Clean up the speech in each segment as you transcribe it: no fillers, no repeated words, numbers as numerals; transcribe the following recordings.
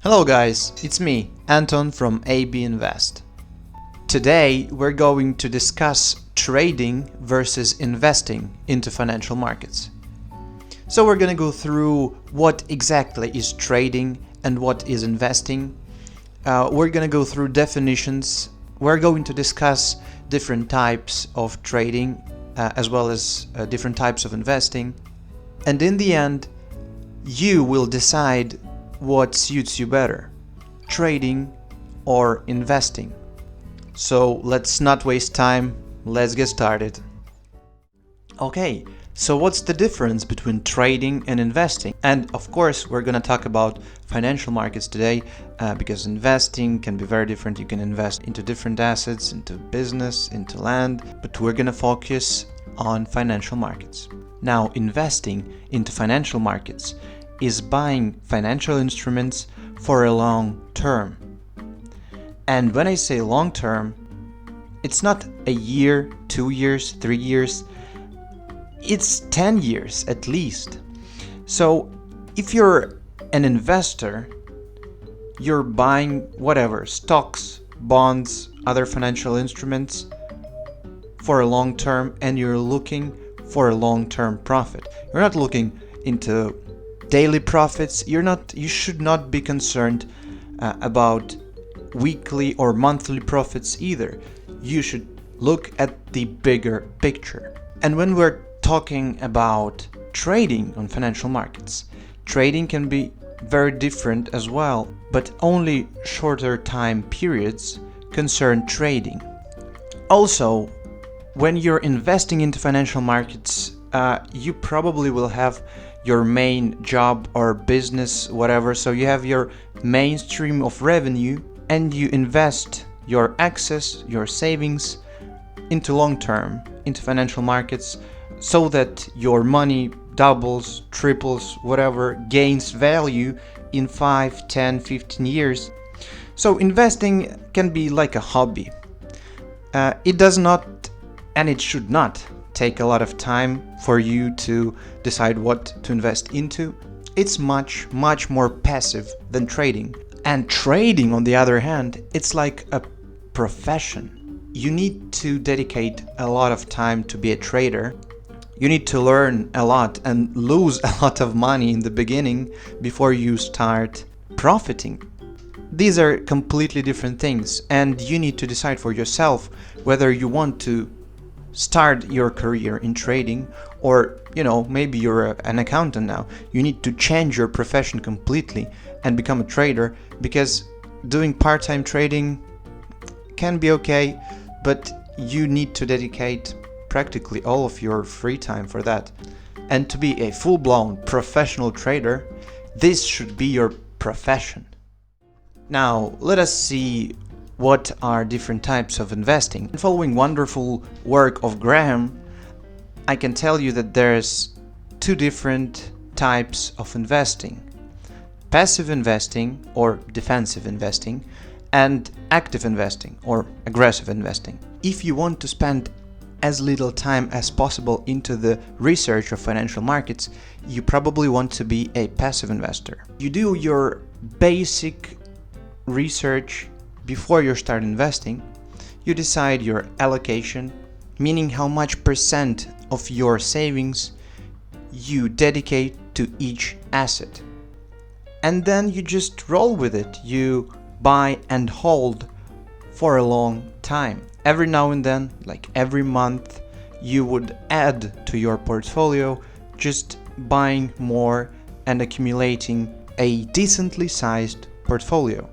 Hello guys, it's me, Anton from AyBe Invest. Today we're going to discuss trading versus investing into financial markets. So we're going to go through what exactly is trading and what is investing. We're going to go through definitions. We're going to discuss different types of trading as well as different types of investing. And in the end, you will decide what suits you better, trading or investing. So let's not waste time, let's get started. Okay, so what's the difference between trading and investing? And of course we're gonna talk about financial markets today because investing can be very different. You can invest into different assets, into business, into land, but we're gonna focus on financial markets. Now, investing into financial markets is buying financial instruments for a long term. And when I say long term, it's not a year, 2 years, 3 years, it's 10 years at least. So if you're an investor, you're buying whatever, stocks, bonds, other financial instruments for a long term, and you're looking for a long-term profit. You're not looking into daily profits. You should not be concerned about weekly or monthly profits either. You should look at the bigger picture. And when we're talking about trading on financial markets, trading can be very different as well, but only shorter time periods concern trading. Also, when you're investing into financial markets, you probably will have your main job or business, whatever. So you have your main stream of revenue and you invest your access, your savings into long term, into financial markets, so that your money doubles, triples, whatever, gains value in 5, 10, 15 years. So investing can be like a hobby. It does not, and it should not, take a lot of time for you to decide what to invest into. It's much more passive than trading. And trading, on the other hand, it's like a profession. You need to dedicate a lot of time to be a trader. You need to learn a lot and lose a lot of money in the beginning before you start profiting. These are completely different things, and you need to decide for yourself whether you want to start your career in trading, or maybe you're an accountant now. You need to change your profession completely and become a trader, because doing part-time trading can be okay, but you need to dedicate practically all of your free time for that. And to be a full-blown professional trader, this should be your profession. Now let us see what are different types of investing. Following wonderful work of Graham, I can tell you that there's two different types of investing: passive investing or defensive investing, and active investing or aggressive investing. If you want to spend as little time as possible into the research of financial markets, you probably want to be a passive investor. You do your basic research before you start investing. You decide your allocation, meaning how much percent of your savings you dedicate to each asset. And then you just roll with it. You buy and hold for a long time. Every now and then, like every month, you would add to your portfolio, just buying more and accumulating a decently sized portfolio.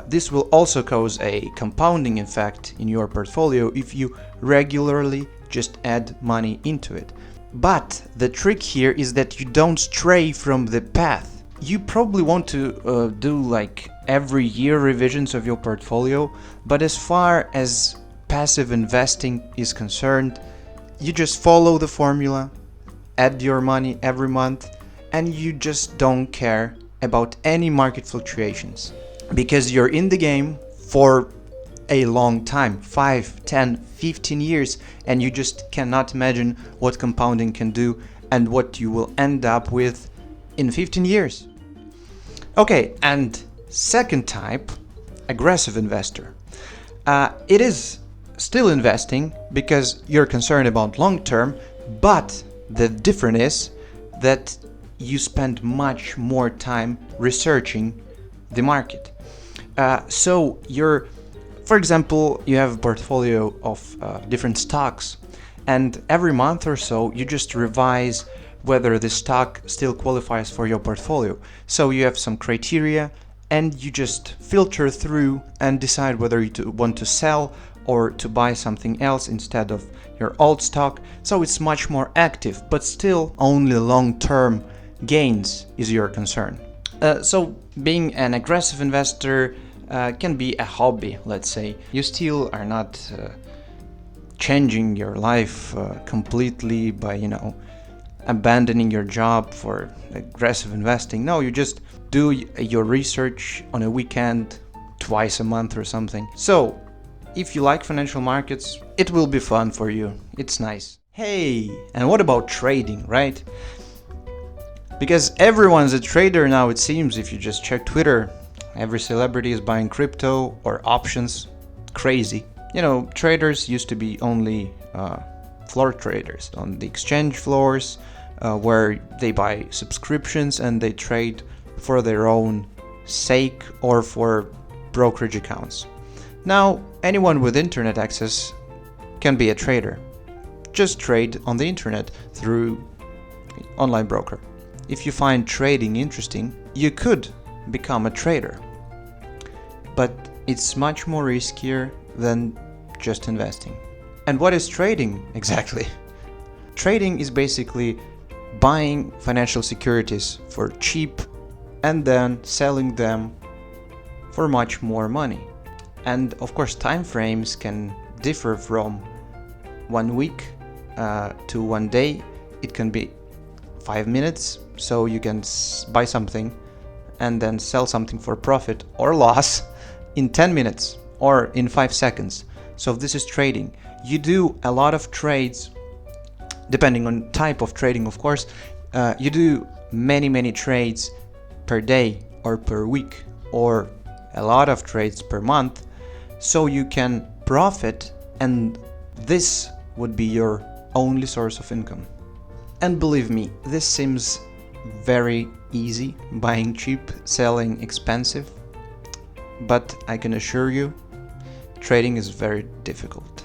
This will also cause a compounding effect in your portfolio if you regularly just add money into it. But the trick here is that you don't stray from the path. You probably want to do like every year revisions of your portfolio, but as far as passive investing is concerned, you just follow the formula, add your money every month, and you just don't care about any market fluctuations, because you're in the game for a long time, 5, 10, 15 years, and you just cannot imagine what compounding can do and what you will end up with in 15 years. Okay, and second type, aggressive investor. It is still investing because you're concerned about long term, but the difference is that you spend much more time researching the market. So for example, you have a portfolio of different stocks, and every month or so you just revise whether the stock still qualifies for your portfolio. So you have some criteria and you just filter through and decide whether you want to sell or to buy something else instead of your old stock. So it's much more active, but still only long-term gains is your concern. So being an aggressive investor can be a hobby, let's say. You still are not changing your life completely by, abandoning your job for aggressive investing. No, you just do your research on a weekend, twice a month or something. So if you like financial markets, it will be fun for you. It's nice. Hey, and what about trading, right? Because everyone's a trader now, it seems. If you just check Twitter, every celebrity is buying crypto or options. Crazy. Traders used to be only floor traders on the exchange floors, where they buy subscriptions and they trade for their own sake or for brokerage accounts. Now, anyone with internet access can be a trader. Just trade on the internet through online broker. If you find trading interesting, you could become a trader. But it's much more riskier than just investing. And what is trading exactly? Trading is basically buying financial securities for cheap and then selling them for much more money. And of course, time frames can differ from 1 week to 1 day. It can be 5 minutes, so you can buy something and then sell something for profit or loss in 10 minutes or in 5 seconds. So this is trading. You do a lot of trades, depending on type of trading, of course. You do many trades per day or per week, or a lot of trades per month, so you can profit, and this would be your only source of income. And believe me, this seems very easy, buying cheap, selling expensive, but I can assure you, trading is very difficult.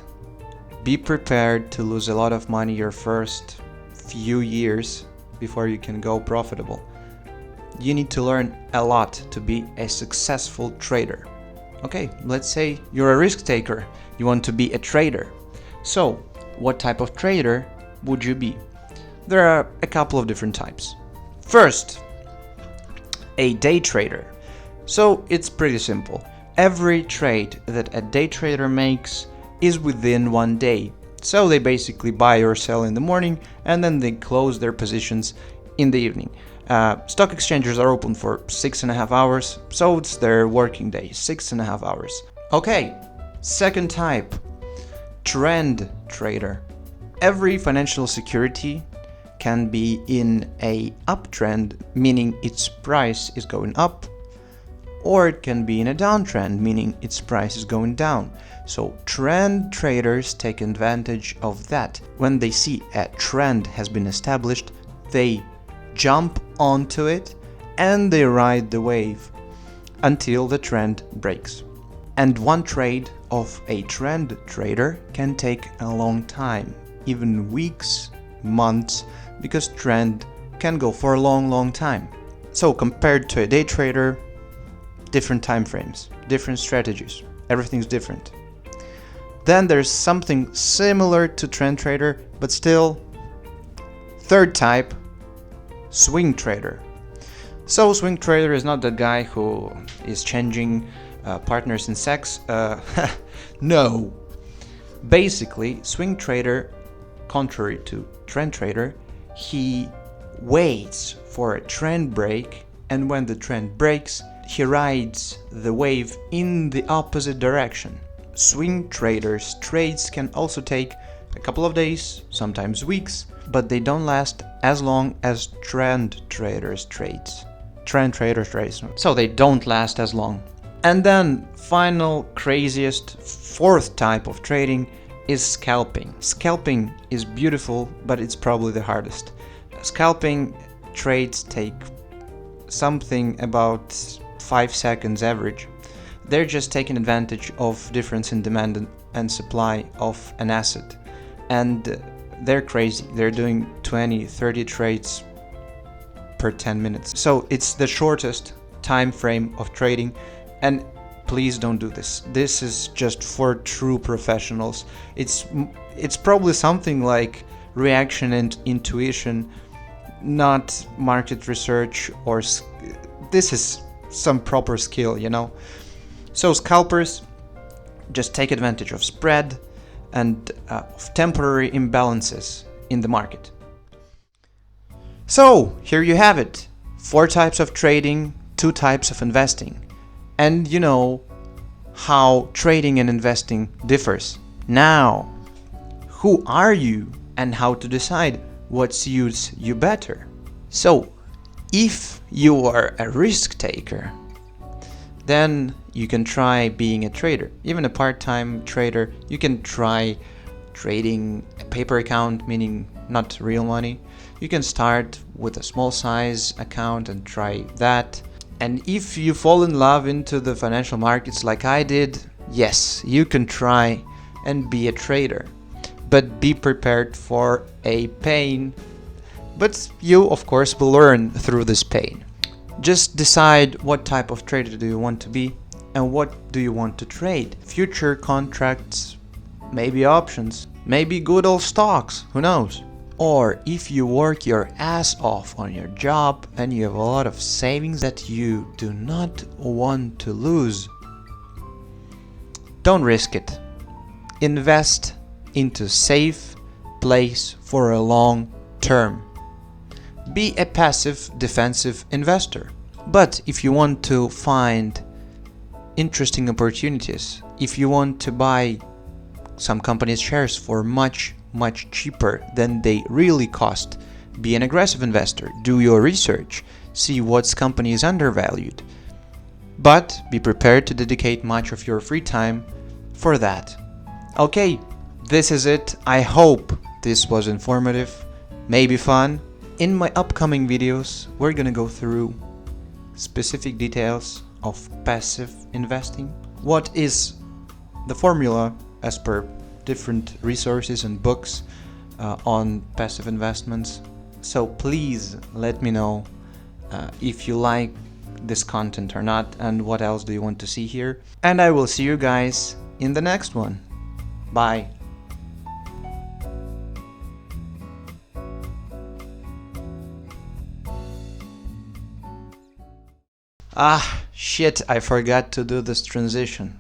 Be prepared to lose a lot of money your first few years before you can go profitable. You need to learn a lot to be a successful trader. Okay, let's say you're a risk taker. You want to be a trader. So, what type of trader would you be? There are a couple of different types. First, a day trader. So, it's pretty simple. Every trade that a day trader makes is within 1 day. So they basically buy or sell in the morning and then they close their positions in the evening. Stock exchanges are open for 6.5 hours, so it's their working day, 6.5 hours. Okay, second type, trend trader. Every financial security can be in a uptrend, meaning its price is going up, or it can be in a downtrend, meaning its price is going down. So trend traders take advantage of that. When they see a trend has been established, they jump onto it and they ride the wave until the trend breaks. And one trade of a trend trader can take a long time, even weeks, months, because trend can go for a long time. So compared to a day trader, different time frames, different strategies, everything's different. Then there's something similar to trend trader, but still, third type, swing trader. So swing trader is not the guy who is changing partners in sex. No. Basically, swing trader, contrary to trend trader, he waits for a trend break, and when the trend breaks, he rides the wave in the opposite direction. Swing traders' trades can also take a couple of days, sometimes weeks, but they don't last as long as trend traders' trades. trend trader trades, so they don't last as long. And then final, craziest, fourth type of trading is scalping. Scalping is beautiful, but it's probably the hardest. Scalping trades take something about 5 seconds average. They're just taking advantage of difference in demand and supply of an asset. And they're crazy. They're doing 20, 30 trades per 10 minutes. So it's the shortest time frame of trading, and please don't do this. This is just for true professionals. It's probably something like reaction and intuition, not market research, or this is some proper skill, you know. So scalpers just take advantage of spread and of temporary imbalances in the market. So here you have it. 4 types of trading, 2 types of investing. And you know how trading and investing differs. Now, who are you and how to decide what suits you better? So, if you are a risk taker, then you can try being a trader. Even a part-time trader, you can try trading a paper account, meaning not real money. You can start with a small size account and try that. And if you fall in love into the financial markets like I did, yes, you can try and be a trader. But be prepared for a pain. But you, of course, will learn through this pain. Just decide what type of trader do you want to be and what do you want to trade. Future contracts, maybe options, maybe good old stocks, who knows? Or if you work your ass off on your job and you have a lot of savings that you do not want to lose, don't risk it. Invest into safe place for a long term. Be a passive defensive investor. But if you want to find interesting opportunities, if you want to buy some companies' shares for much cheaper than they really cost, be an aggressive investor. Do your research. See what company is undervalued. But be prepared to dedicate much of your free time for that. Okay, this is it. I hope this was informative, maybe fun. In my upcoming videos, we're gonna go through specific details of passive investing. What is the formula as per different resources and books on passive investments. So please let me know if you like this content or not, and what else do you want to see here. And I will see you guys in the next one. Bye. Ah, shit, I forgot to do this transition.